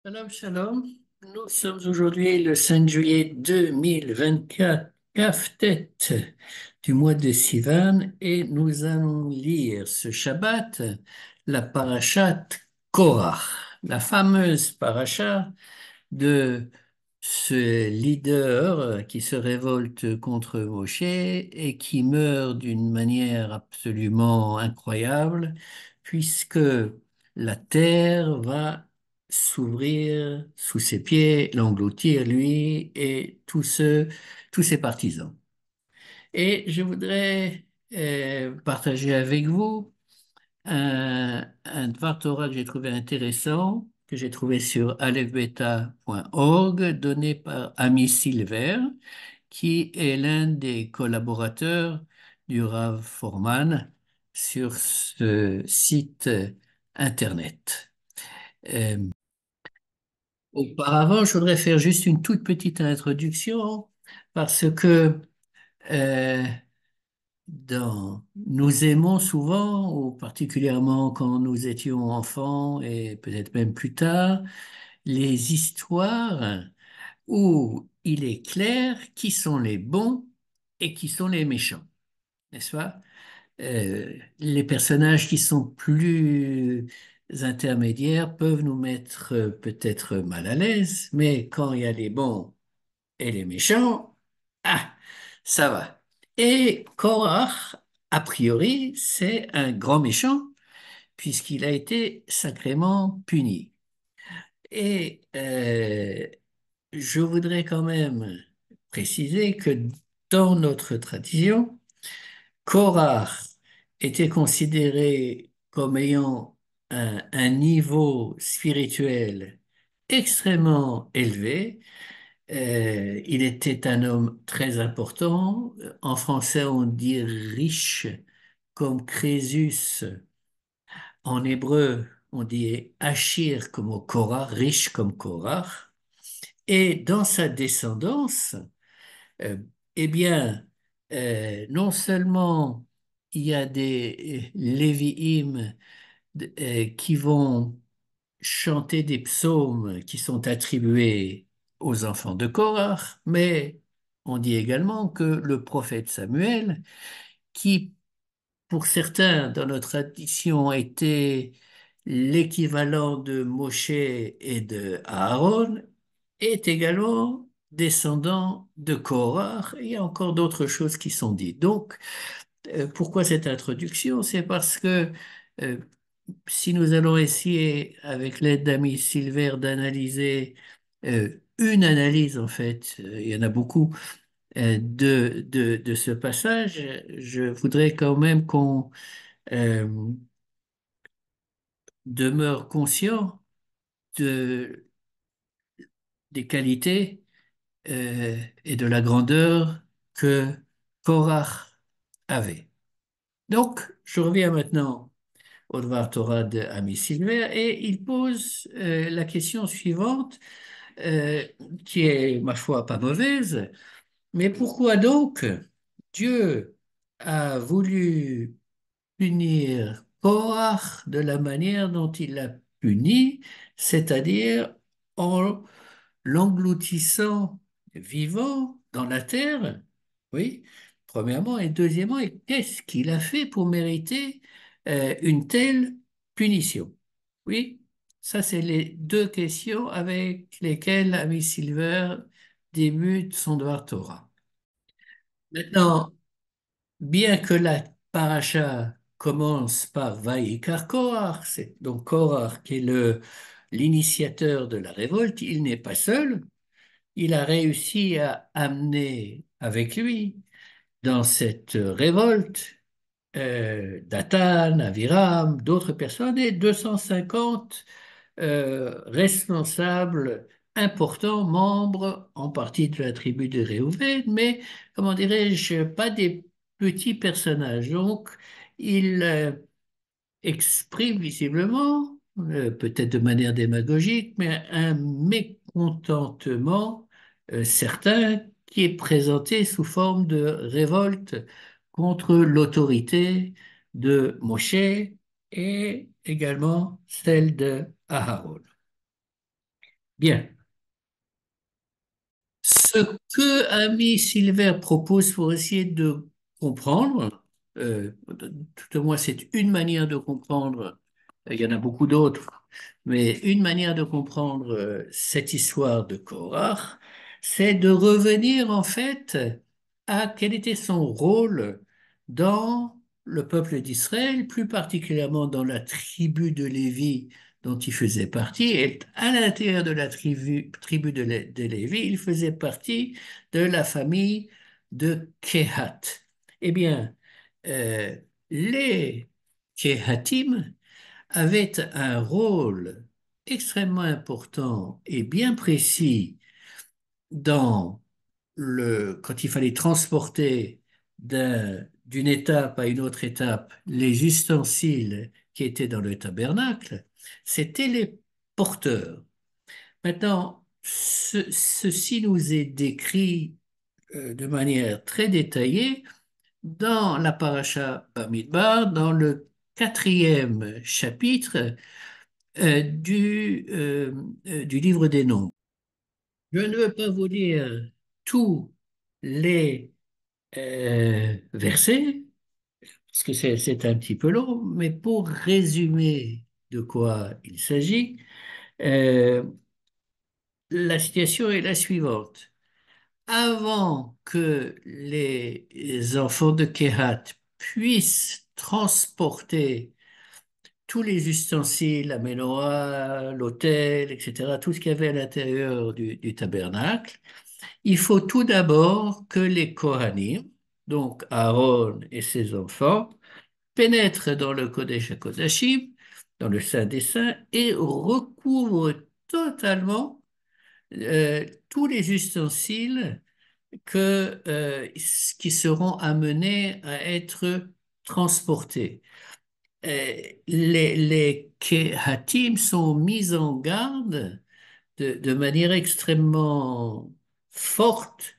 Shalom, shalom. Nous sommes aujourd'hui le 5 juillet 2024, Kaftet du mois de Sivan, et nous allons lire ce Shabbat la parashat Korach, la fameuse paracha de ce leader qui se révolte contre Moshe et qui meurt d'une manière absolument incroyable, puisque la terre va s'ouvrir sous ses pieds, l'engloutir lui et tous ses partisans. Et je voudrais partager avec vous un Dvar Torah que j'ai trouvé intéressant, que j'ai trouvé sur aleph-beta.org, donné par Ami Silver, qui est l'un des collaborateurs du Rav Forman sur ce site Internet. Euh, Auparavant, je voudrais faire juste une toute petite introduction parce que euh, nous aimons souvent, ou particulièrement quand nous étions enfants et peut-être même plus tard, les histoires où il est clair qui sont les bons et qui sont les méchants, n'est-ce pas? Les personnages qui sont plus intermédiaires peuvent nous mettre peut-être mal à l'aise, mais quand il y a les bons et les méchants, ah, ça va. Et Korach, a priori, c'est un grand méchant, puisqu'il a été sacrément puni. Et je voudrais quand même préciser que dans notre tradition, Korach était considéré comme ayant un niveau spirituel extrêmement élevé. Il était un homme très important. En français, on dit riche comme Crésus. En hébreu, on dit Achir comme au Korah, riche comme Korah. Et dans sa descendance, euh, eh bien, non seulement il y a des Lévi'im qui vont chanter des psaumes qui sont attribués aux enfants de Korach, mais on dit également que le prophète Samuel, qui pour certains dans notre tradition était l'équivalent de Moshe et de Aaron, est également descendant de Korach. Il y a encore d'autres choses qui sont dites. Donc, pourquoi cette introduction? C'est parce que euh, si nous allons essayer, avec l'aide d'Ami Silver, d'analyser une analyse, en fait, il y en a beaucoup, de ce passage, je voudrais quand même qu'on euh, demeure conscient de, des qualités et de la grandeur que Korach avait. Donc, je reviens maintenant au Dvar Torah de Ami Silver et il pose la question suivante, euh, qui est, ma foi, pas mauvaise, mais pourquoi donc Dieu a voulu punir Korach de la manière dont il l'a puni, c'est-à-dire en l'engloutissant vivant dans la terre? Oui, premièrement. Et deuxièmement, et qu'est-ce qu'il a fait pour mériter une telle punition? Oui, ça, c'est les deux questions avec lesquelles Ami Silver débute son Dvar Torah. Maintenant, bien que la paracha commence par Vaïkar Korach, c'est donc Korach qui est l'initiateur de la révolte, il n'est pas seul. Il a réussi à amener avec lui dans cette révolte Datan, Aviram, d'autres personnes et 250 responsables importants, membres en partie de la tribu de Réhouven, mais comment dirais-je, pas des petits personnages. Donc, il exprime visiblement, peut-être de manière démagogique, mais un mécontentement certain qui est présenté sous forme de révolte contre l'autorité de Moshe et également celle de Aharon. Bien. Ce que Ami Silver propose pour essayer de comprendre, tout au moins c'est une manière de comprendre, il y en a beaucoup d'autres, mais une manière de comprendre cette histoire de Korach, c'est de revenir en fait à quel était son rôle dans le peuple d'Israël, plus particulièrement dans la tribu de Lévi dont il faisait partie. Et à l'intérieur de la tribu de Lévi, il faisait partie de la famille de Kehat. Eh bien, euh, les Kehatim avaient un rôle extrêmement important et bien précis dans quand il fallait transporter d'une étape à une autre étape les ustensiles qui étaient dans le tabernacle, c'étaient les porteurs. Maintenant, ceci nous est décrit de manière très détaillée dans la paracha Bamidbar, dans le quatrième chapitre du livre des Nombres. Je ne veux pas vous lire tous les versets, parce que c'est un petit peu long, mais pour résumer de quoi il s'agit, euh, la situation est la suivante. Avant que les enfants de Kehat puissent transporter tous les ustensiles, la menorah, l'autel, etc., tout ce qu'il y avait à l'intérieur du tabernacle, il faut tout d'abord que les Kohanim, donc Aaron et ses enfants, pénètrent dans le Kodesh HaKodashim, dans le Saint des Saints, et recouvrent totalement tous les ustensiles qui seront amenés à être transportés. Les Kehatim sont mis en garde de manière extrêmement forte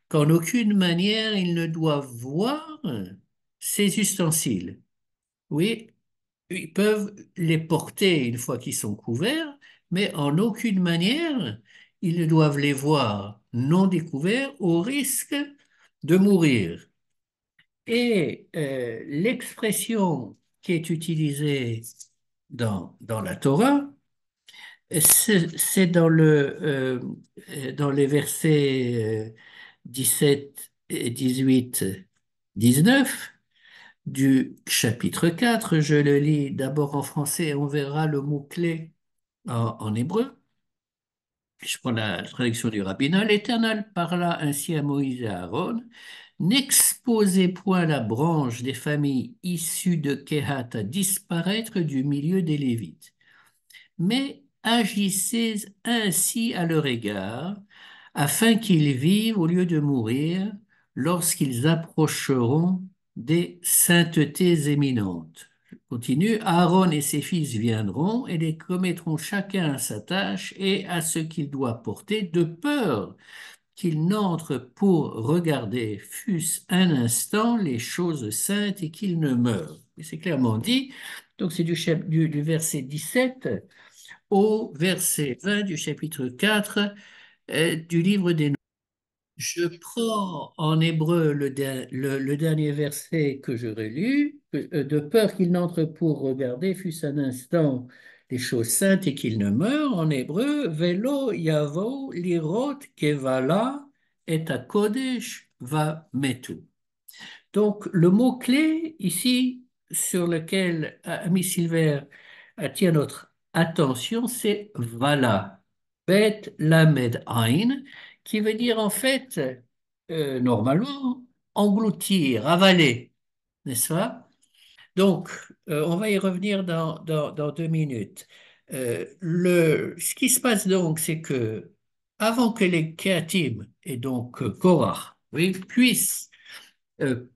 qu'en aucune manière ils ne doivent voir ces ustensiles. Oui, ils peuvent les porter une fois qu'ils sont couverts, mais en aucune manière ils ne doivent les voir non découverts au risque de mourir. Et l'expression qui est utilisée dans la Torah, c'est dans les versets 17 et 18, 19 du chapitre 4. Je le lis d'abord en français et on verra le mot-clé en hébreu. Je prends la traduction du rabbinat. L'Éternel parla ainsi à Moïse et à Aaron. N'exposez point la branche des familles issues de Kehat à disparaître du milieu des Lévites, mais agissez ainsi à leur égard, afin qu'ils vivent au lieu de mourir lorsqu'ils approcheront des saintetés éminentes. Je continue. Aaron et ses fils viendront et les commettront chacun à sa tâche et à ce qu'il doit porter, de peur qu'ils n'entrent pour regarder, fût-ce un instant, les choses saintes et qu'ils ne meurent. Et c'est clairement dit. Donc c'est du verset 17 au verset 20 du chapitre 4 du livre des Nombres. Je prends en hébreu le dernier verset que j'aurais lu, de peur qu'il n'entre pour regarder, fût-ce un instant, les choses saintes et qu'il ne meure, en hébreu, velo yavo lirot kevala et à kodesh va metu. Donc, le mot-clé ici sur lequel Ami Silver attire notre attention, c'est Vala, Bet Lamed Ein, qui veut dire en fait, normalement, engloutir, avaler, n'est-ce pas? Donc, on va y revenir dans 2 minutes. Ce qui se passe donc, c'est que avant que les Kéatim et donc Korah, oui, puissent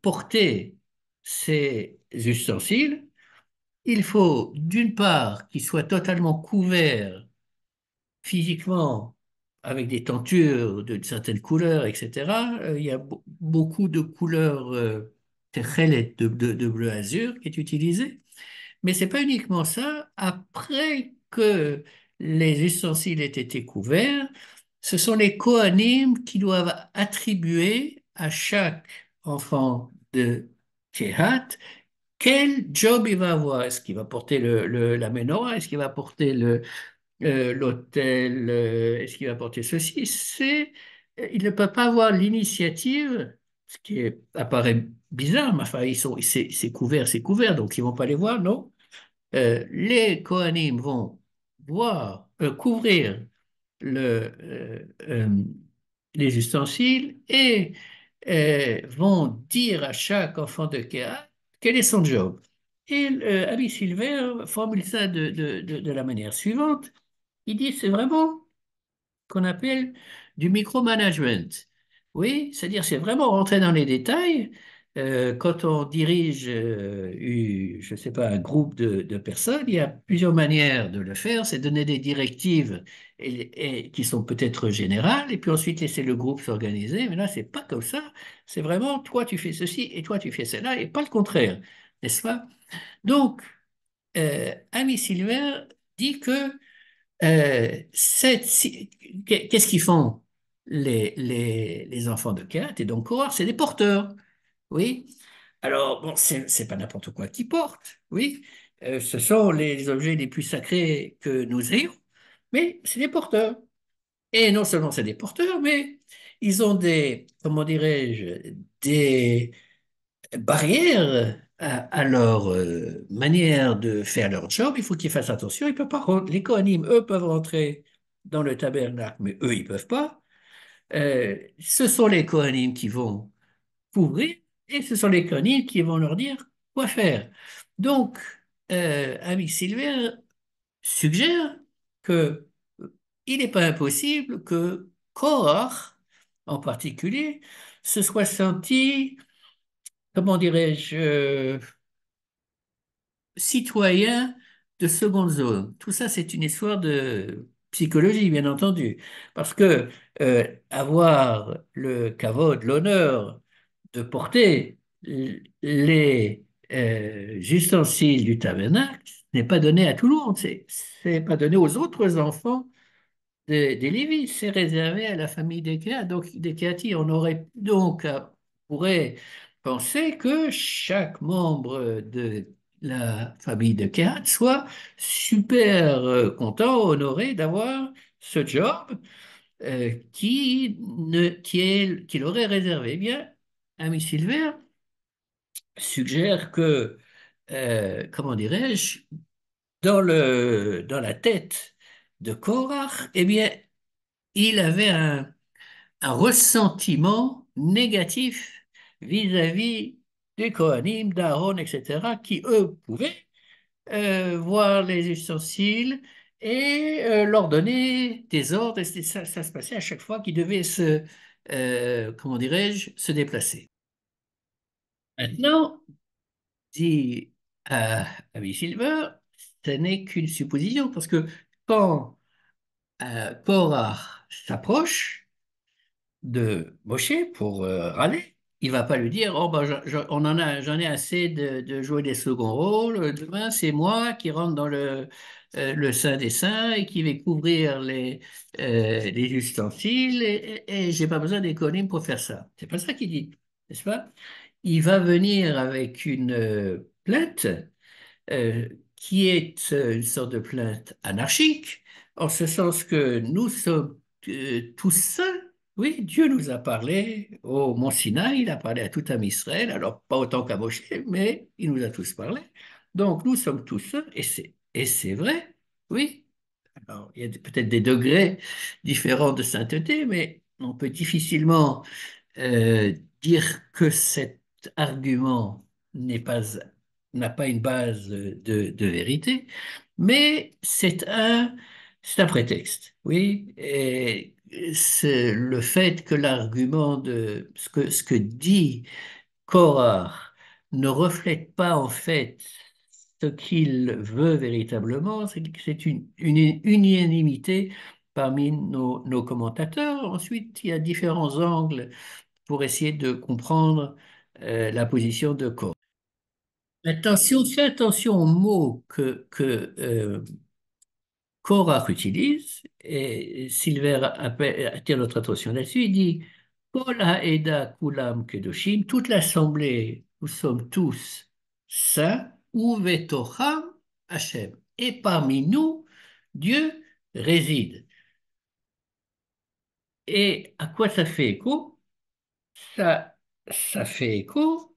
porter ces ustensiles, il faut d'une part qu'ils soient totalement couverts physiquement avec des tentures de certaines couleurs, etc. Il y a beaucoup de couleurs très de bleu azur qui est utilisée. Mais c'est pas uniquement ça. Après que les ustensiles aient été couverts, ce sont les Kohanim qui doivent attribuer à chaque enfant de Kehat quel job il va avoir. Est-ce qu'il va porter la menorah? Est-ce qu'il va porter l'autel? Est-ce qu'il va porter ceci? Il ne peut pas avoir l'initiative, ce qui apparaît bizarre, mais enfin, c'est couvert, c'est couvert, donc ils vont pas les voir, non? Les Kohanim vont couvrir le, les ustensiles et vont dire à chaque enfant de Kéa quel est son job. Et Abi Silver formule ça de la manière suivante. Il dit c'est vraiment qu'on appelle du micromanagement. Oui, c'est-à-dire c'est vraiment rentrer dans les détails. Quand on dirige, je ne sais pas, un groupe de personnes, il y a plusieurs manières de le faire. C'est donner des directives qui sont peut-être générales, et puis ensuite laisser le groupe s'organiser. Mais là, c'est pas comme ça. C'est vraiment toi tu fais ceci et toi tu fais cela, et pas le contraire, n'est-ce pas? Donc, Amy Silver dit que qu'est-ce qu'ils font les enfants de Kehat et donc Korah? C'est des porteurs, oui. Alors, bon, c'est pas n'importe quoi qu'ils portent, oui. Ce sont les objets les plus sacrés que nous ayons, mais c'est des porteurs. Et non seulement c'est des porteurs, mais ils ont comment dirais-je, des barrière à leur manière de faire leur job. Il faut qu'ils fassent attention. Ils peuvent pas, les Kohanim, eux, peuvent rentrer dans le tabernacle, mais eux, ils peuvent pas. Ce sont les Kohanim qui vont couvrir et ce sont les Kohanim qui vont leur dire quoi faire. Donc, Ami Silver suggère que il n'est pas impossible que Korach, en particulier, se soit senti, comment dirais-je, citoyens de seconde zone. Tout ça, c'est une histoire de psychologie, bien entendu. Parce que avoir le kavod, l'honneur de porter les ustensiles du tabernacle n'est pas donné à tout le monde. C'est pas donné aux autres enfants des Lévites, c'est réservé à la famille des Kéats, donc des Kéati. On aurait donc pourrait penser que chaque membre de la famille de Kéat soit super content, honoré d'avoir ce job qu'il aurait réservé. Eh bien, Ami Silver suggère que, comment dirais-je, dans la tête de Korach, eh bien, il avait un ressentiment négatif vis-à-vis des Kohanim, d'Aaron, etc., qui, eux, pouvaient voir les ustensiles et leur donner des ordres. Et ça se passait à chaque fois qu'ils devaient comment dirais-je, se déplacer. Maintenant, dit Abby Silver, ce n'est qu'une supposition, parce que quand Korah s'approche, de Moshe pour râler. Il va pas lui dire, oh ben, j'en ai assez de jouer des seconds rôles. Demain, c'est moi qui rentre dans le Saint des Saints et qui vais couvrir les ustensiles et j'ai pas besoin d'économies pour faire ça. C'est pas ça qu'il dit, n'est-ce pas? Il va venir avec une plainte qui est une sorte de plainte anarchique, en ce sens que nous sommes tous seuls. Oui, Dieu nous a parlé au Mont Sinaï, il a parlé à tout un Israël, alors pas autant qu'à Moshe, mais il nous a tous parlé. Donc nous sommes tous seuls, et c'est vrai, oui. Alors, il y a peut-être des degrés différents de sainteté, mais on peut difficilement euh, dire que cet argument n'est pas, n'a pas une base de vérité, mais c'est un prétexte, oui. Et c'est le fait que l'argument de ce que dit Korah ne reflète pas en fait ce qu'il veut véritablement, c'est une unanimité parmi nos commentateurs. Ensuite, il y a différents angles pour essayer de comprendre la position de Korah. Attention, fais attention aux mots que Korach utilise, et Silver attire notre attention là-dessus, il dit Kol ha'eda kulam kedoshim, toute l'assemblée, nous sommes tous saints, uvetocham Hashem. Et parmi nous, Dieu réside. Et à quoi ça fait écho? Ça, ça fait écho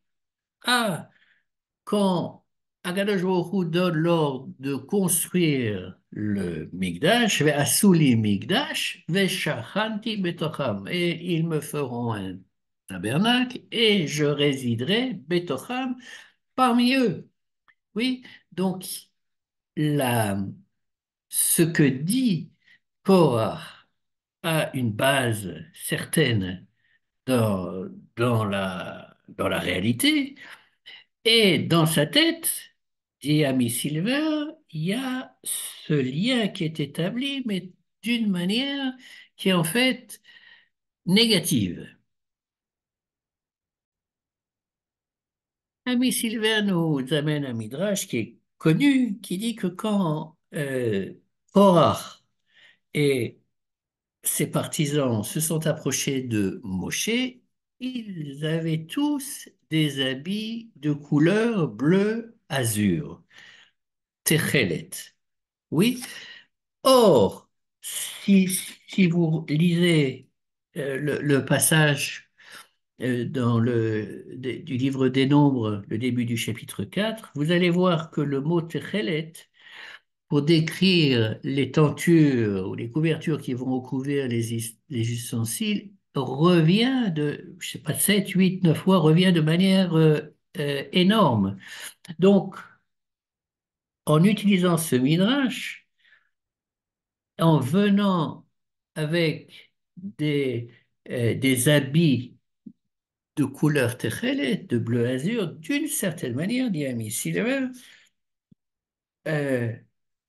à quand Akadosh Baruch Hu donne l'ordre de construire le Mikdash, Ve'asuli Mikdash, Ve'shachanti betocham, et ils me feront un tabernacle, et je résiderai betocham parmi eux. Oui, donc la, ce que dit Korah a une base certaine dans, dans la réalité. Et dans sa tête, dit Ami Silver, il y a ce lien qui est établi, mais d'une manière qui est en fait négative. Ami Silver nous amène un midrash qui est connu, qui dit que quand Korach et ses partisans se sont approchés de Moshe, ils avaient tous des habits de couleur bleu azur, Techelet. Oui. Or, si vous lisez le passage du livre des Nombres, le début du chapitre 4, vous allez voir que le mot Techelet, pour décrire les tentures ou les couvertures qui vont recouvrir les ustensiles, revient de, je sais pas, 7, 8, 9 fois, revient de manière énorme. Donc, en utilisant ce midrash, en venant avec des habits de couleur téchelet, de bleu azur, d'une certaine manière, dit Ami Silver, euh,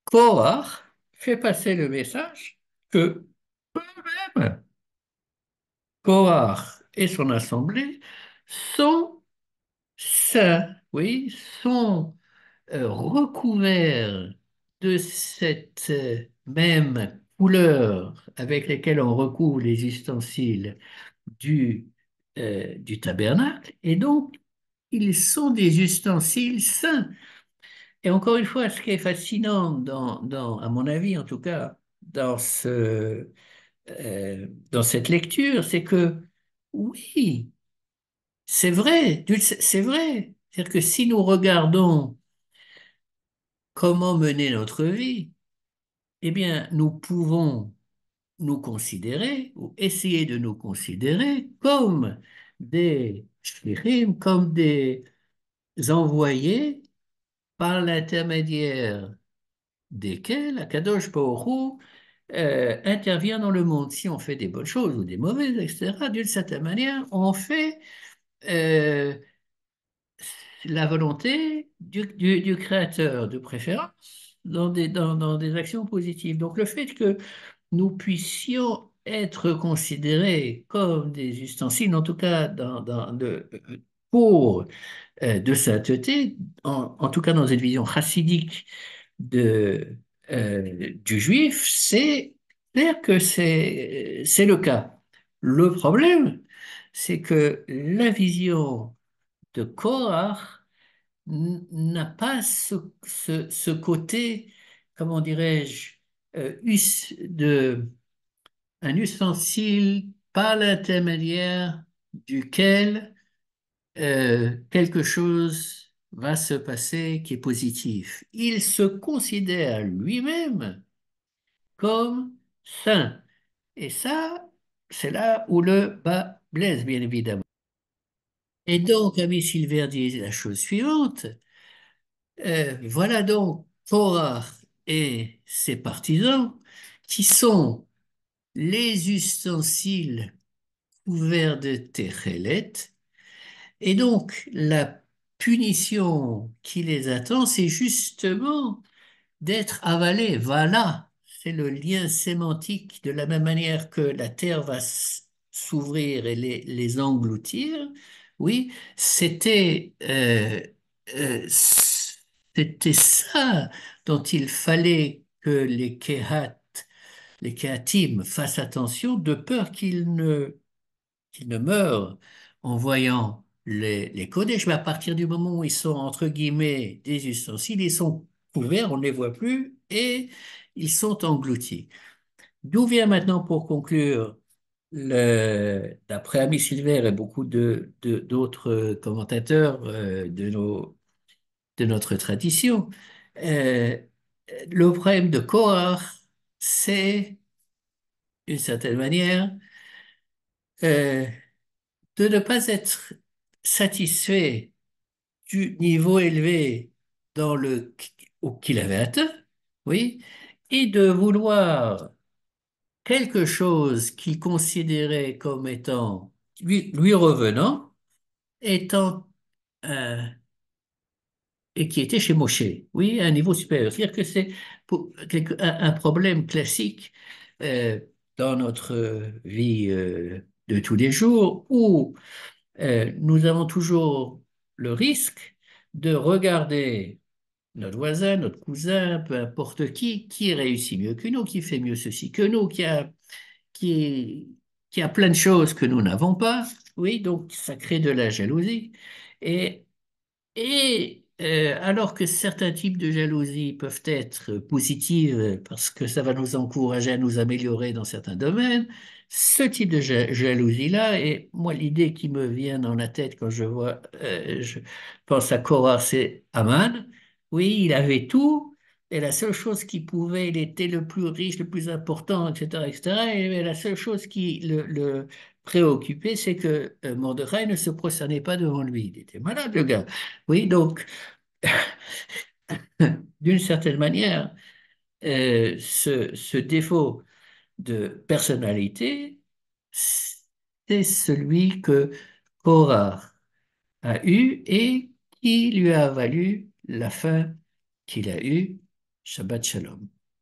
Korach fait passer le message que même Korach et son assemblée sont saints, oui, sont recouverts de cette même couleur avec laquelle on recouvre les ustensiles du tabernacle, et donc ils sont des ustensiles saints. Et encore une fois, ce qui est fascinant à mon avis en tout cas, dans cette lecture, c'est que oui, c'est vrai. C'est-à-dire que si nous regardons comment mener notre vie, eh bien, nous pouvons nous considérer ou essayer de nous considérer comme des shlichim, comme des envoyés par l'intermédiaire desquels Akadosh Baruch Hu intervient dans le monde. Si on fait des bonnes choses ou des mauvaises, etc., d'une certaine manière, on fait euh, la volonté du Créateur, de préférence, dans des actions positives. Donc le fait que nous puissions être considérés comme des ustensiles, en tout cas pour de sainteté, en tout cas dans une vision chassidique du juif, c'est clair que c'est le cas. Le problème, c'est que la vision de Korach n'a pas ce côté, comment dirais-je, de un ustensile par l'intermédiaire duquel quelque chose va se passer qui est positif. Il se considère lui-même comme saint. Et ça, c'est là où le bas blesse, bien évidemment. Et donc, Ami Silver dit la chose suivante. Voilà donc Korah et ses partisans qui sont les ustensiles couverts de Téchelet. Et donc, la punition qui les attend, c'est justement d'être avalés. Voilà, c'est le lien sémantique de la même manière que la terre va s'ouvrir et les engloutir. Oui, euh, c'était ça dont il fallait que les Kehatim fassent attention de peur qu'ils ne meurent en voyant les Kodesh, mais à partir du moment où ils sont, entre guillemets, des ustensiles, ils sont couverts, on ne les voit plus et ils sont engloutis. D'où vient maintenant, pour conclure, d'après Ami Silver et beaucoup d'autres commentateurs de notre tradition, euh, le problème de Korah, c'est, d'une certaine manière, euh, de ne pas être satisfait du niveau élevé dans qu'il avait atteint, oui, et de vouloir quelque chose qu'il considérait comme étant lui revenant, étant euh, et qui était chez Moshe, oui, à un niveau supérieur. C'est-à-dire que c'est un problème classique dans notre vie de tous les jours où nous avons toujours le risque de regarder notre voisin, notre cousin, peu importe qui réussit mieux que nous, qui fait mieux ceci que nous, qui, qui a plein de choses que nous n'avons pas. Oui, donc ça crée de la jalousie. Et alors que certains types de jalousie peuvent être positives parce que ça va nous encourager à nous améliorer dans certains domaines, ce type de jalousie-là, et moi l'idée qui me vient dans la tête quand je pense à Korah, c'est Aman. Oui, il avait tout, et la seule chose qui pouvait, il était le plus riche, le plus important, etc., etc., et la seule chose qui le préoccupait, c'est que Mordechai ne se prosternait pas devant lui. Il était malade, le gars. Oui, donc, d'une certaine manière, ce défaut de personnalité, c'est celui que Korah a eu et qui lui a valu la fin qu'il a eue. Shabbat Shalom.